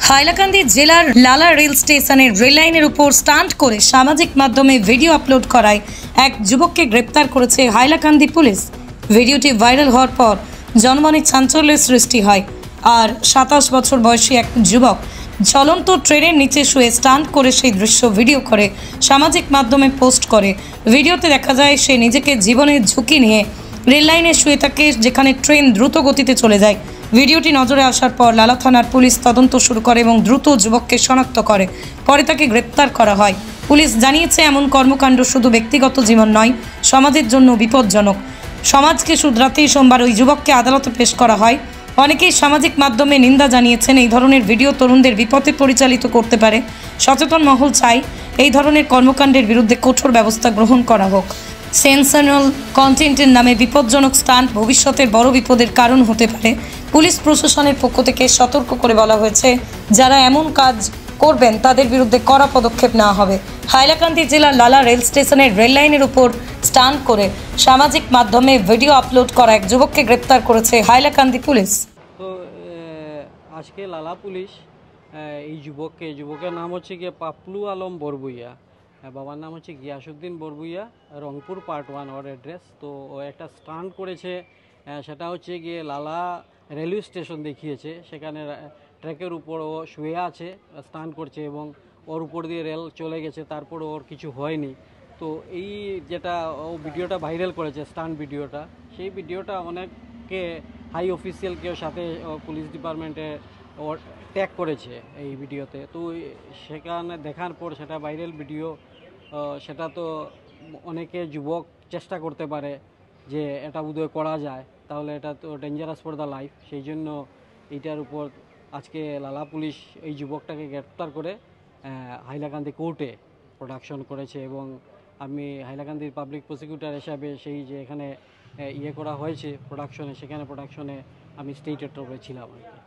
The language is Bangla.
হাইলাকান্দি জেলার লালা রেল স্টেশনের রেল লাইনের উপর স্টান্ট করে সামাজিক মাধ্যমে ভিডিও আপলোড করায় এক যুবককে গ্রেপ্তার করেছে হাইলাকান্দি পুলিশ। ভিডিওটি ভাইরাল হওয়ার পর জনমনে চাঞ্চল্যের সৃষ্টি হয়। আর 27 বছর বয়সী এক যুবক চলন্ত ট্রেনের নিচে শুয়ে স্টান্ট করে সেই দৃশ্য ভিডিও করে সামাজিক মাধ্যমে পোস্ট করে। ভিডিওতে দেখা যায় সে নিজেকে জীবনের ঝুঁকি নিয়ে রেল লাইনে শুয়ে থাকে, যেখানে ট্রেন দ্রুত গতিতে চলে যায়। ভিডিওটি নজরে আসার পর লালা থানার পুলিশ তদন্ত শুরু করে এবং দ্রুত যুবককে শনাক্ত করে, পরে তাকে গ্রেপ্তার করা হয়। পুলিশ জানিয়েছে, এমন কর্মকাণ্ড শুধু ব্যক্তিগত জীবন নয়, সমাজের জন্য বিপজ্জনক। সমাজকে শুধরাতেই সোমবার ওই যুবককে আদালতে পেশ করা হয়। অনেকেই সামাজিক মাধ্যমে নিন্দা জানিয়েছেন। এই ধরনের ভিডিও তরুণদের বিপথে পরিচালিত করতে পারে। সচেতন মহল চাই এই ধরনের কর্মকাণ্ডের বিরুদ্ধে কঠোর ব্যবস্থা গ্রহণ করা হোক। সেন্সেশনাল কন্টেন্টের নামে বিপজ্জনক স্টান্ট ভবিষ্যতের বড় বিপদের কারণ হতে পারে। পুলিশ প্রশাসনের পক্ষ থেকে সতর্ক করে বলা হয়েছে, যারা এমন কাজ করবেন তাদের বিরুদ্ধে কড়া পদক্ষেপ নেওয়া হবে। হাইলাকান্দি জেলার লালা রেল স্টেশনের রেল লাইনের উপর স্টান্ট করে সামাজিক মাধ্যমে ভিডিও আপলোড করা এক যুবককে গ্রেপ্তার করেছে হাইলাকান্দি পুলিশ। তো আজকে লালা পুলিশ এই যুবকের নাম হচ্ছে গিয়ে পাপলু আলম বরবুইয়া, বাবার নাম হচ্ছে গিয়াসউদ্দিন বরবুইয়া, রংপুর পার্ট 1 ওর অ্যাড্রেস। তো ও একটা স্টান্ট করেছে, সেটা হচ্ছে গিয়ে লালা রেলওয়ে স্টেশন দেখিয়েছে, সেখানে ট্র্যাকের উপর ও শুয়ে আছে, স্টান্ট করছে এবং ওর উপর দিয়ে রেল চলে গেছে, তারপর ওর কিছু হয়নি। তো এই যেটা ও ভিডিওটা ভাইরাল করেছে, স্টান্ট ভিডিওটা, সেই ভিডিওটা অনেককে হাই অফিসিয়ালকেও সাথে পুলিশ ডিপার্টমেন্টে ওর ট্যাগ করেছে এই ভিডিওতে। তো সেখানে দেখার পর সেটা ভাইরাল ভিডিও, সেটা তো অনেকে যুবক চেষ্টা করতে পারে যে এটা বোধহয় করা যায়, তাহলে এটা তো ডেঞ্জারাস ফর দ্য লাইফ। সেই জন্য এইটার উপর আজকে লালা পুলিশ এই যুবকটাকে গ্রেপ্তার করে হাইলাকান্দি কোর্টে প্রোডাকশন করেছে। এবং আমি হাইলাকান্দির পাবলিক প্রসিকিউটর হিসাবে সেই যে এখানে করা হয়েছে প্রোডাকশনে, সেখানে প্রোডাকশনে আমি স্টেট অ্যাটর্নি ছিলাম আর কি।